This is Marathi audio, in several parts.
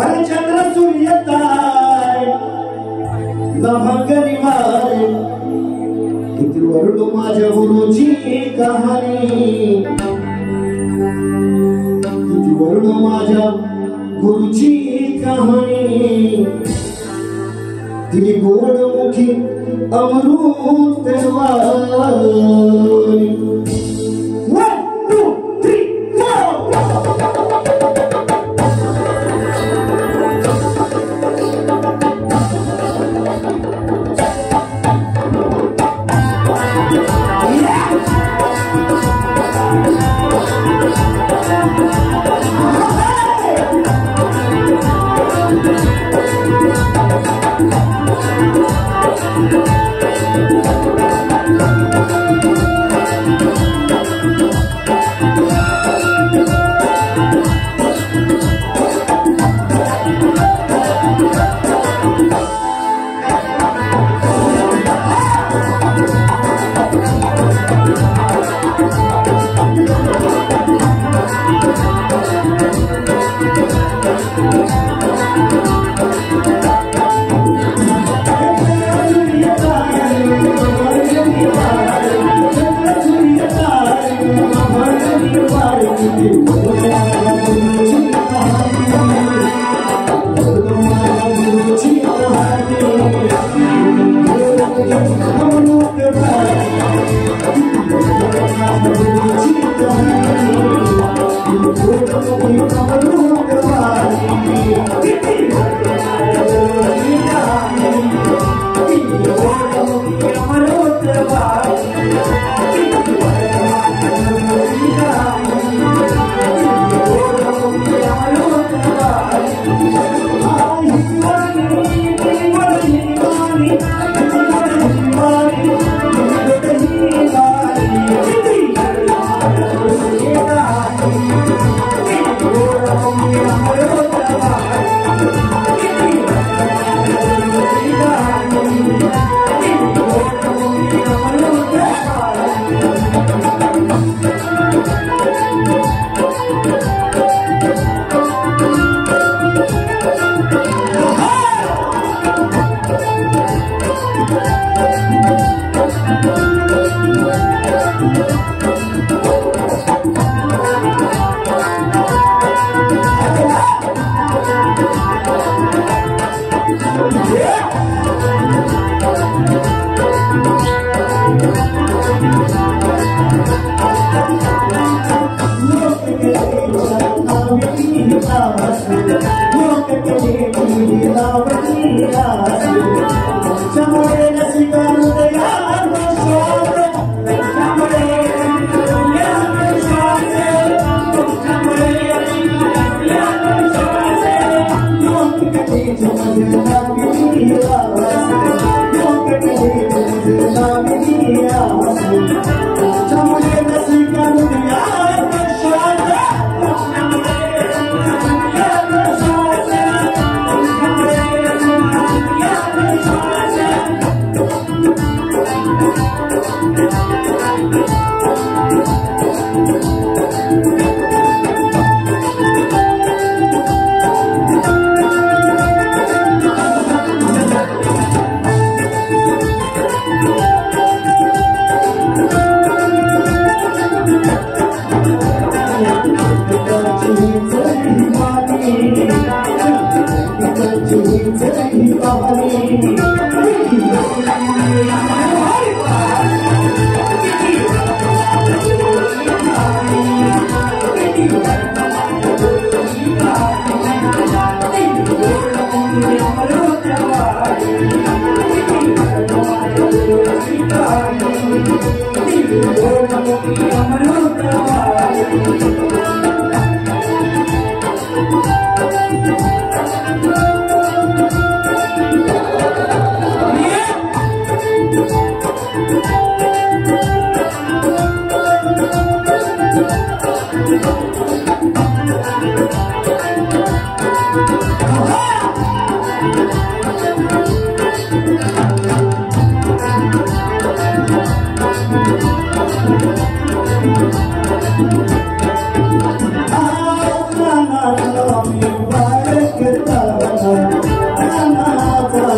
अरे चंद्र सूर्य करिवारे किती वरडो माझ्या गुरुची कहाणी किती वरडो माझ्या गुरुची कहाणी तिने गोड मुखी अमृत पेवारी 1 2 3 Nana,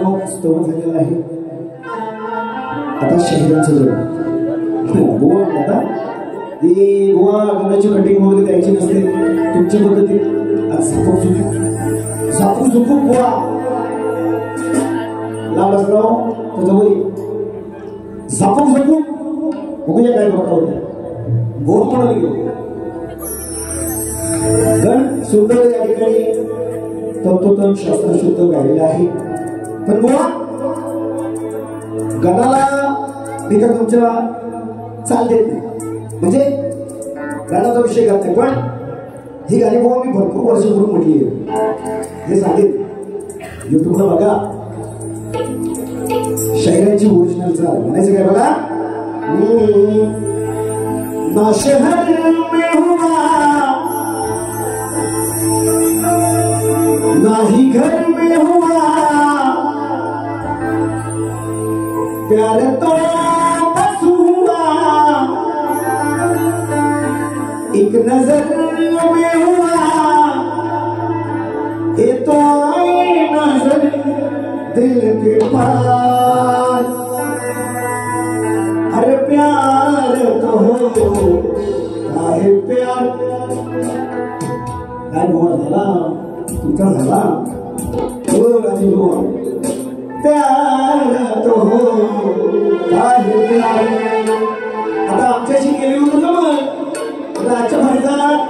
भाऊ स्तवन झालेला आहे. आता शहरांचं जग बुवा आता ती बुवा गव्हाची कटिंग वगैरे द्यायची नसते तुमच्या पद्धतीत. आज सापू सुकू बुवा लांब असलो तुझं बोली सापू सुकू बघूया काय बघता होते गोड म्हणून गेलो गण सुंदर या ठिकाणी तत्वतम शास्त्र शुद्ध गायलेलं आहे. पण बुवा गणाला मी तर तुमच्या चाल देत नाही म्हणजे गाण्याचा विषय करत नाही. पण ही गाणी बुवा मी भरपूर वर्षापूर्वी म्हटली आहे हे सांगेन. युट्यूबला बघा शायरांची ओरिजिनल चाल म्हणायचं काय बघा. ना शहर में हुआ ना ही घर में हुआ प्यार तो बस हुआ एक नजर में हुआ ये तो आई नजर दिल के पार. अरे प्यार तो हो आहे प्यार काय बोल झाला तुमचा झाला हो राजू प्यार तो हो आहे प्यार. आता आमच्याशी गेली होतो ना मग आता आजच्या मैदानात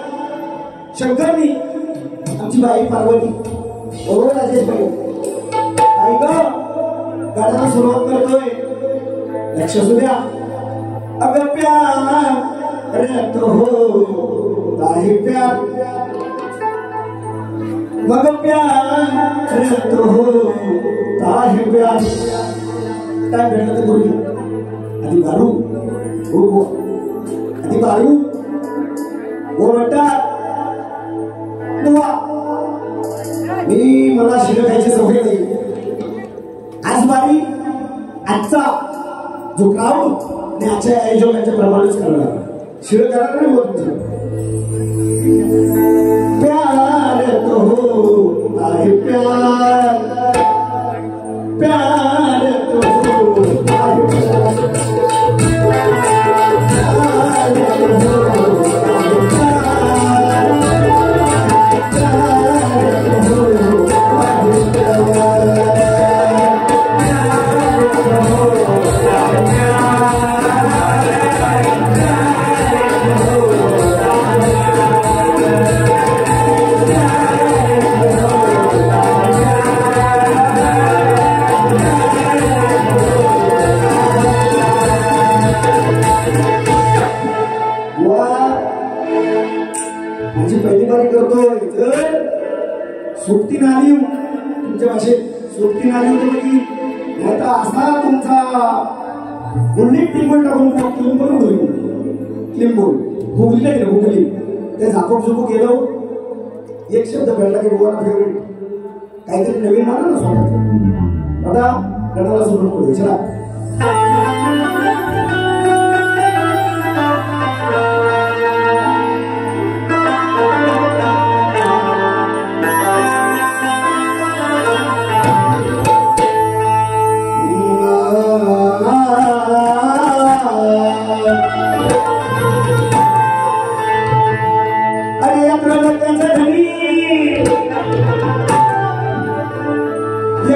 शंकरनी आमची बाई पार्वती बरोबर राजेश भाई आई ग गाण्याला सुरुवात करतोय लक्ष असू द्या. अगं प्यार तो हो आहे प्यार मग प्यार तो हो आहे प्यार. काय भेटलं तर बोलली आधी बारू हो आधी बारू हो बेटा मी मला शिळ खायची सवय नाही. आज बारी आजचा जो क्राऊड आणि आजच्या आयोजकांच्या प्रमाणेच करणार शिळ करणार नाही होत. प्यार तो हो आहे प्यार प्यार तो हो आहे प्यार सोबती नाली तुमच्या भाषेत सोबती नाली होती की आता असा तुमचा गुल्ली टिंबल टाकून किंबल होईल किंबल गुगली नाही गुगली ते झापूक झुपूक गेलो एक शब्द भेटला की गोवाला फेवरेट काहीतरी नवीन माना ना सोबत आता गणाला सोडून पडू चला.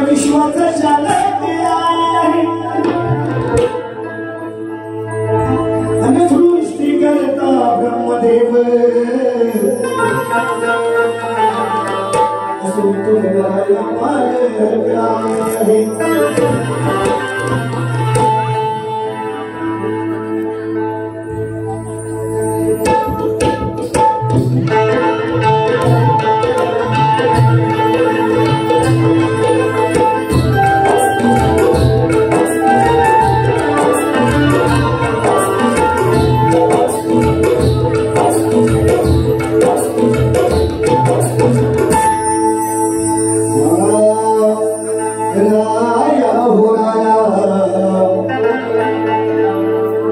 विश्वाचा चालक आहे आणि सृष्टी करता ब्रह्मदेव असून तुम्हाला मार्ग आहे.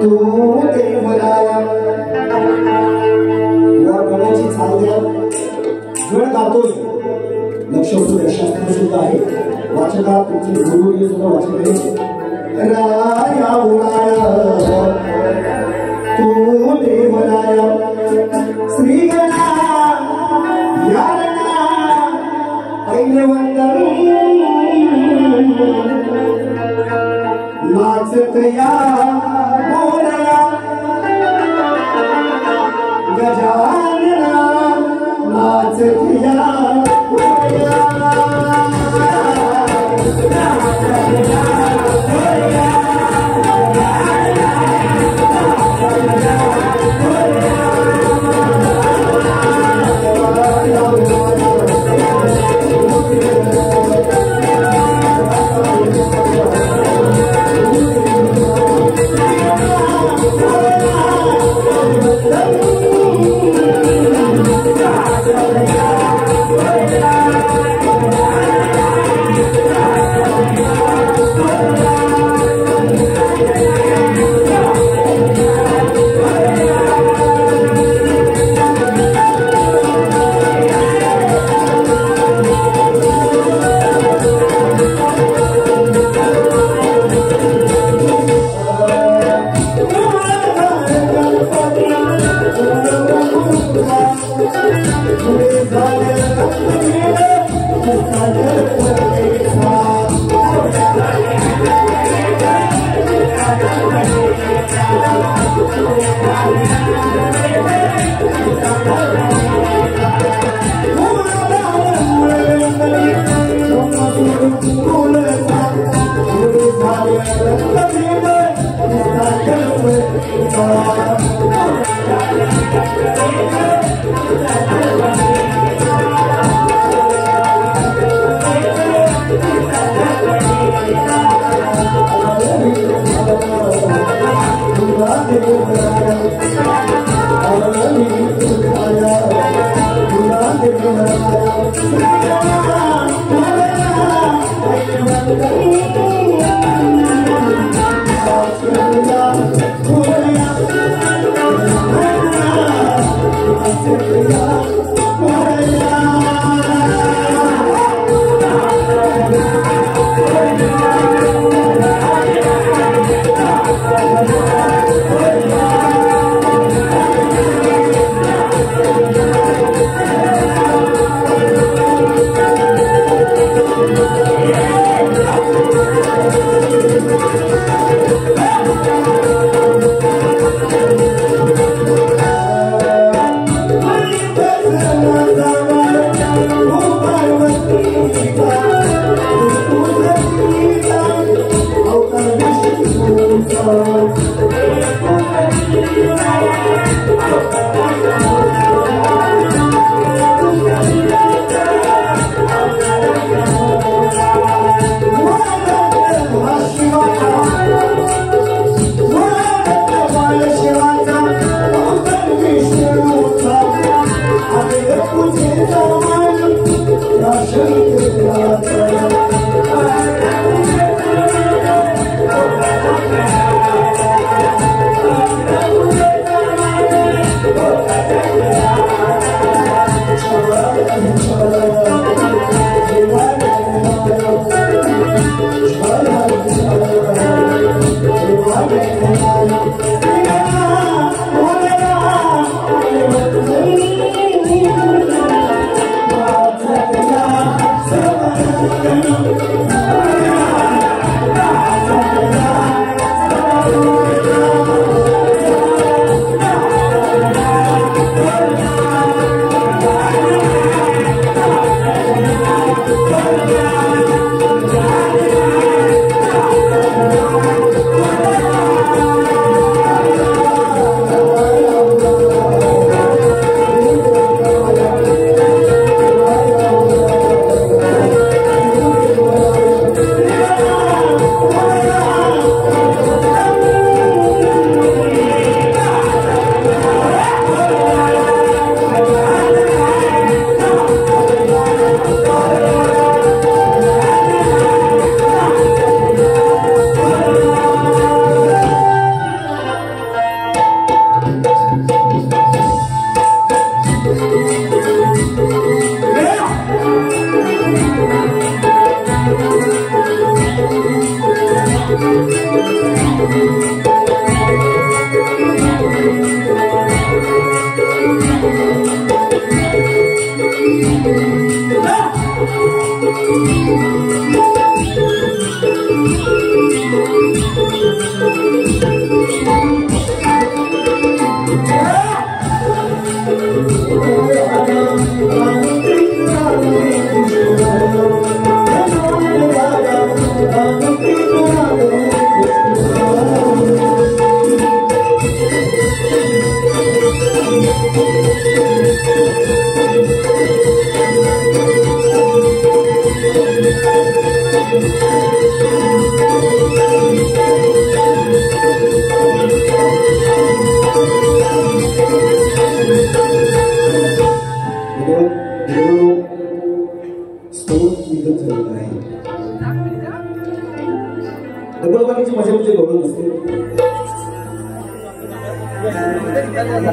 तू देवराया वर गणाची चाल द्या. वेळ गातोय लक्ष असू शास्त्र सुद्धा आहे वाचकात तुमची गुरुवर्य सुद्धा वाचक आहे राया उडाया तू देवराया श्री गणा यारणा पहिले वंदन नाचत या मोरया गजानना नाचत या मोरया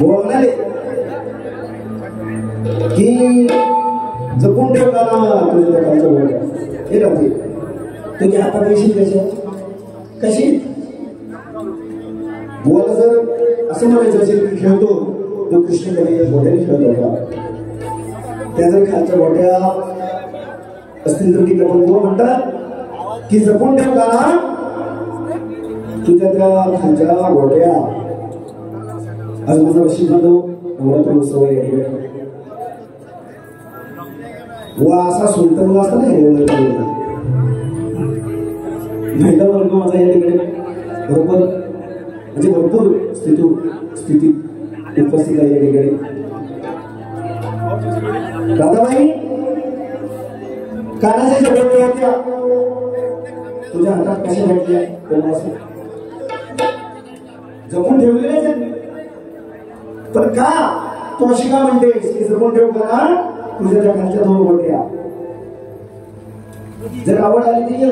बोलणारे की जपून ठेवला ना तुझ्या खालच्या बोलण्या हे राहते तुझ्या हातात पैसे कशी बोल जर असं म्हणायचं असेल की खेळतो तो कृष्ण कधी गोट्याने खेळत होता त्या जर खालच्या गोट्या असतील तर तिकडे पण म्हणतात की जपून ठेवला ना तुझ्या त्या खालच्या गोट्या आज माझा वशी बांधव नवरात्र उत्सव आहे वा असा सुलतान असता ना महिला वर्ग माझा या ठिकाणी बरोबर म्हणजे भरपूर स्थिती उपस्थित आहे या ठिकाणी दादाबाई कानाच्या गोट्या होत्या तुझ्या हातात कशा भेटल्या जपून ठेवलेल्या पण का तू अशी का म्हणतेस की जपून ठेव का तुझ्या त्या खालच्या दोन गोट्या जर आवड आली ती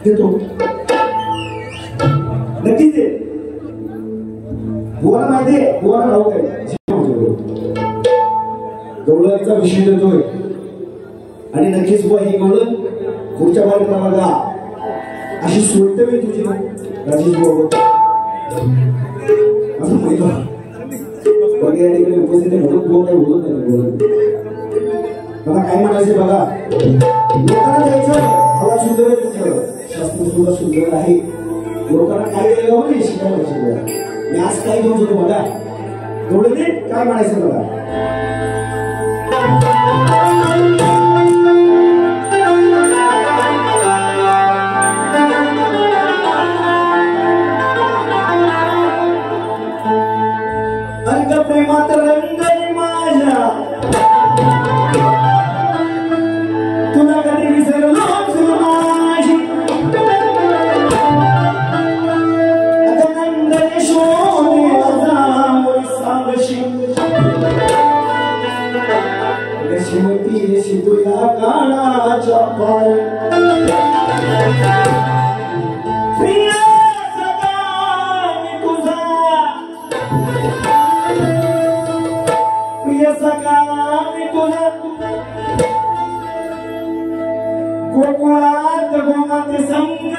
देतो नक्कीच दे बोला माहितीये बोला राहू काय गवळणीचा विषय देतोय आणि नक्कीच बुवा ही गवळण पुढच्या कार्यक्रमाला अशी सोडतवी तुझी राजेश बुवा असं माहिती वगैरे तिकडे उपस्थित म्हणून काही बोलत नाही मला काय म्हणायचं बघा लोकांना द्यायचं हवा सुंदर आहे तुमचं शास्त्र सुद्धा सुंदर आहे लोकांना काय द्यायला नाही शिकायला शिकवा मी आज काय घेऊन होतो बघा थोडं ते काय म्हणायचं बघा प्रेमात रंगली माझ्या तुला कधी विसरलोच माझी आता नंदने शोधे जांभळी सांगशी शिवती अशी तुझ्या कानाच्या पाय गोकुळात गोमाते संग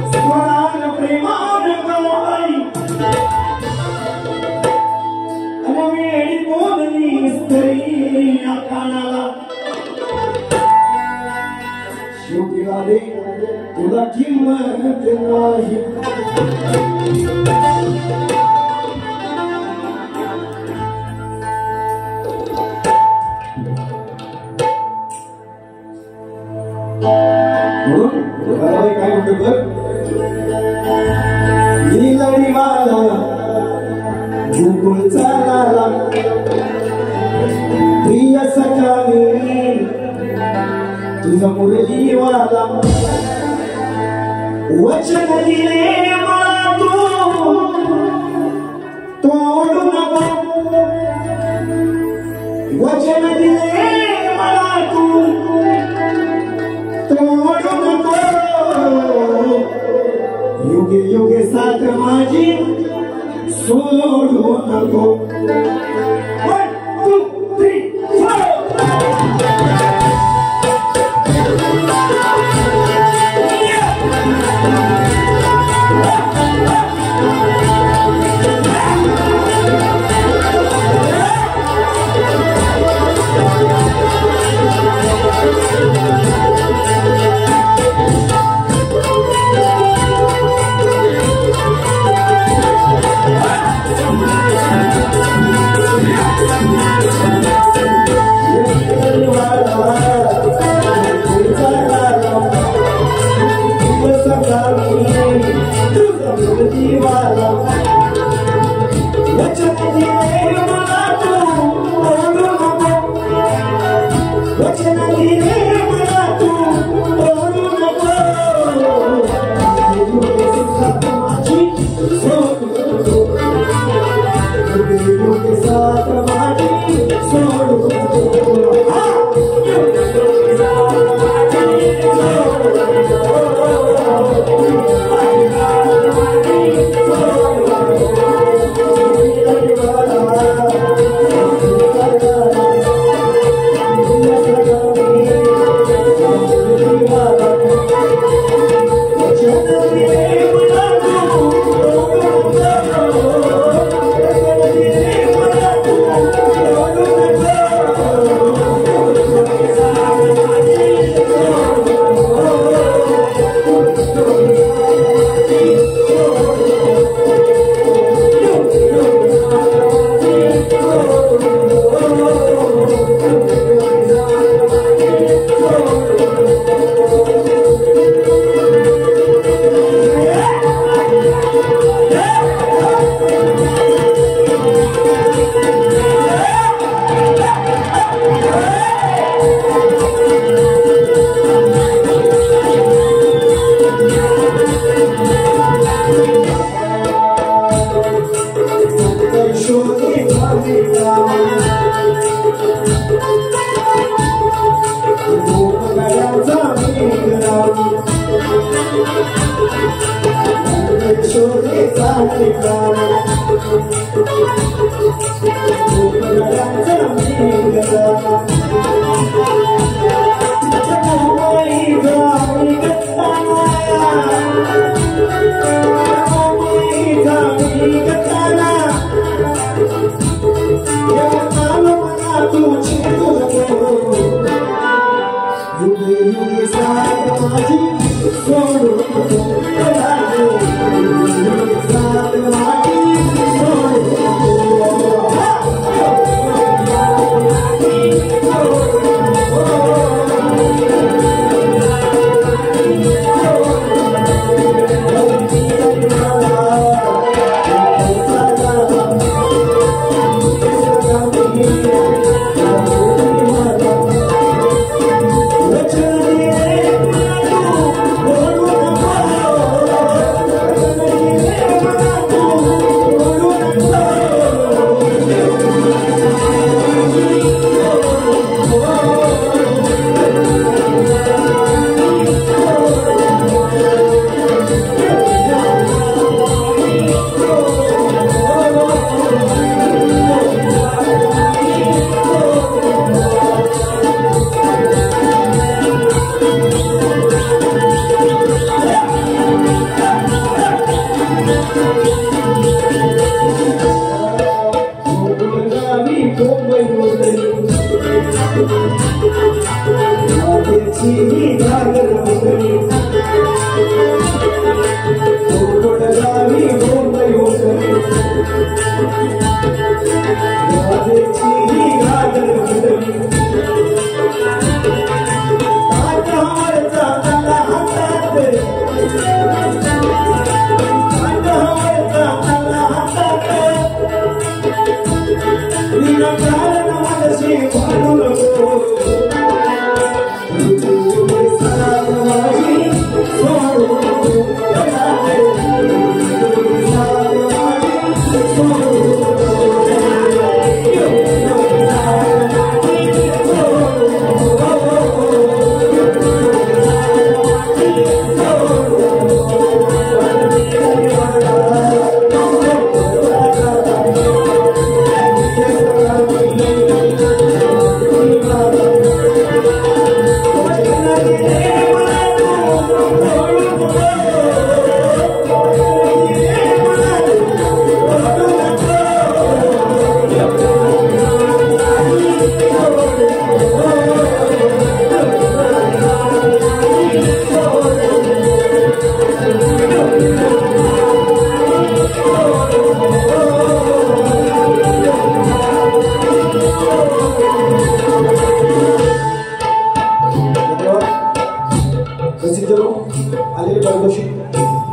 स्वरान प्रेमान गवाई आणि वेळी बोलली स्त्री या कानाला शेवटी आले तुला किंमत नाही काय म्हणतो नीलडी वाला गोकुळ चाला प्रिय सखानी तुझा मुरली वाला वचन दिले मला तू तोडू नको वचन दिले मला तू तोडू नको युगे युगे साथ माझी सोडू नको 1 2 3 4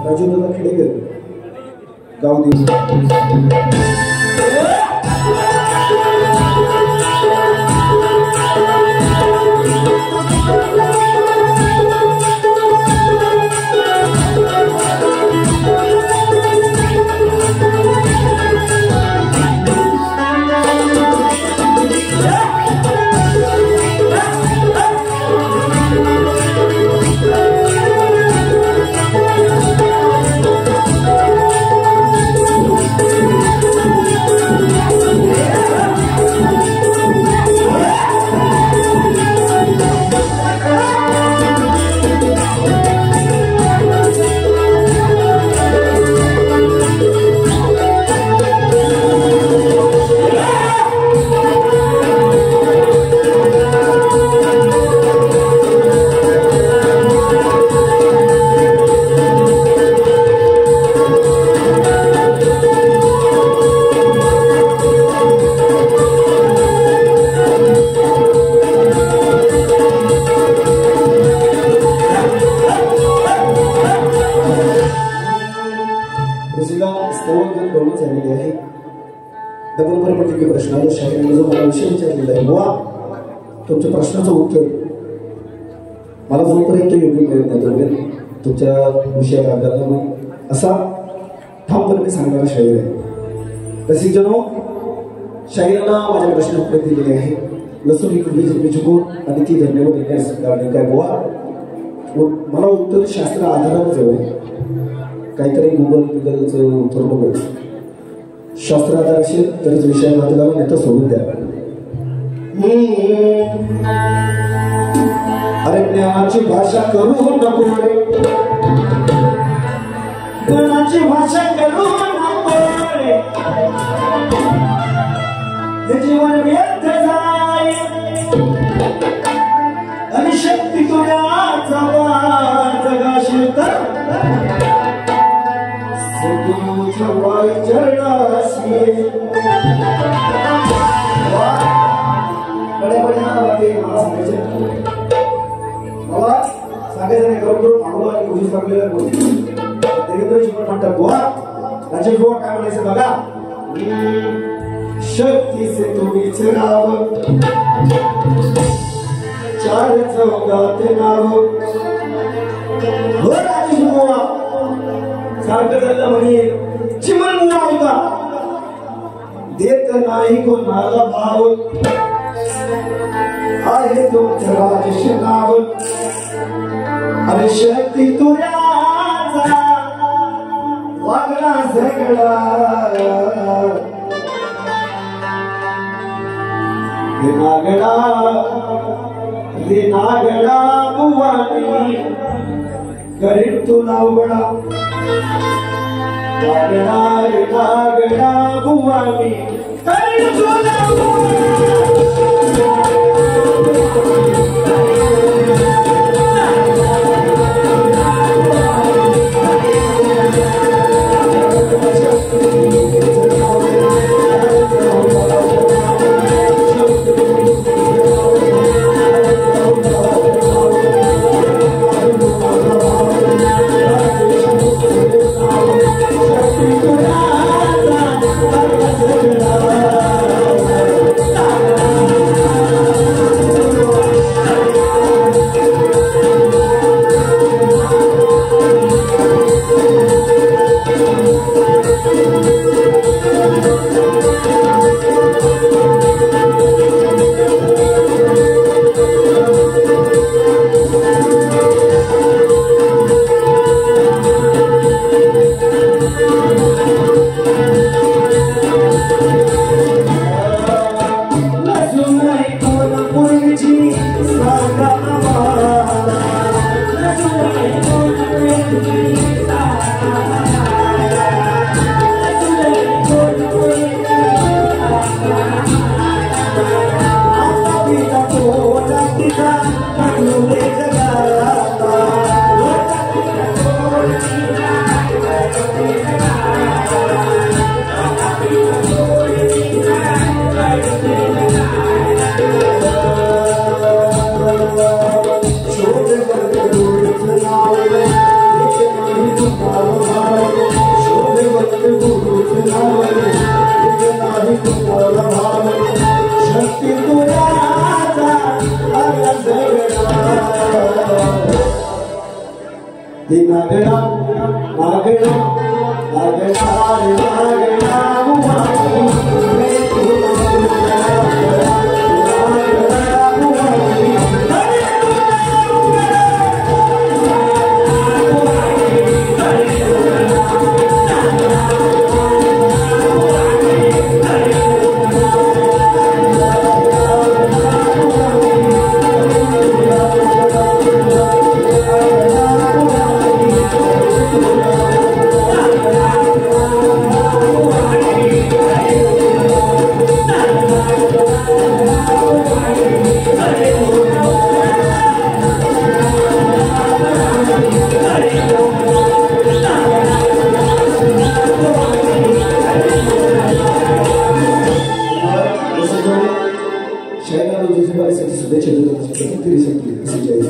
राजेंद्र खेडेकर गाव देऊ योग्य प्रश्न आहे. शाहिराने जो मला विषय विचारलेला आहे बुवा, तुमच्या प्रश्नाचं उत्तर मला जोपर्यंत योग्य मिळत नाही तोपर्यंत तुमच्या विषयाला आधार नाही असा ठामपणे सांगणारा शाहीर आहे. रसिक जनो, शाहिरांना माझ्या प्रश्न उत्तर दिलेले आहे. लसूण ही कृती चुकून आणि ती धन्यवाद देण्यास कारण काय बुवा, मला उत्तर शास्त्र आधारावर हवं. काहीतरी गुगलचं उत्तर नको. शास्त्र आधार असेल तरच विषयाला हात लावून येतं सोडून द्या. अरण्याची भाषा करू नको रे, गणाची भाषा करू नको रे, हे जीवन व्यर्थ जाय आणि शक्ती तुझ्याचा जगाशील तर सद्गुरूच्या वाई चरणाशी बडे बडे नावाते मला सांगायचं नाही. करून थांबलो आणि उशीर लागलेला गोष्टी देवेंद्र जीवन म्हणतात बुवा, राजेश बुवा काय म्हणायचं बघा. शक्ती से तुम्हीच राव, चार चौघात नाव. हो राजेश बुवा सारखं झालं म्हणे चिमण नाव का देत नाही कोणाला भाव, आहे तुमचं राजेश नाव. अरे शक्ती तुझ्याचा वागला सगळा, नागडा बुवानी करीन तुला उघडा. नागडा बुवानी करीन तुला Chega no 2017 de 2037,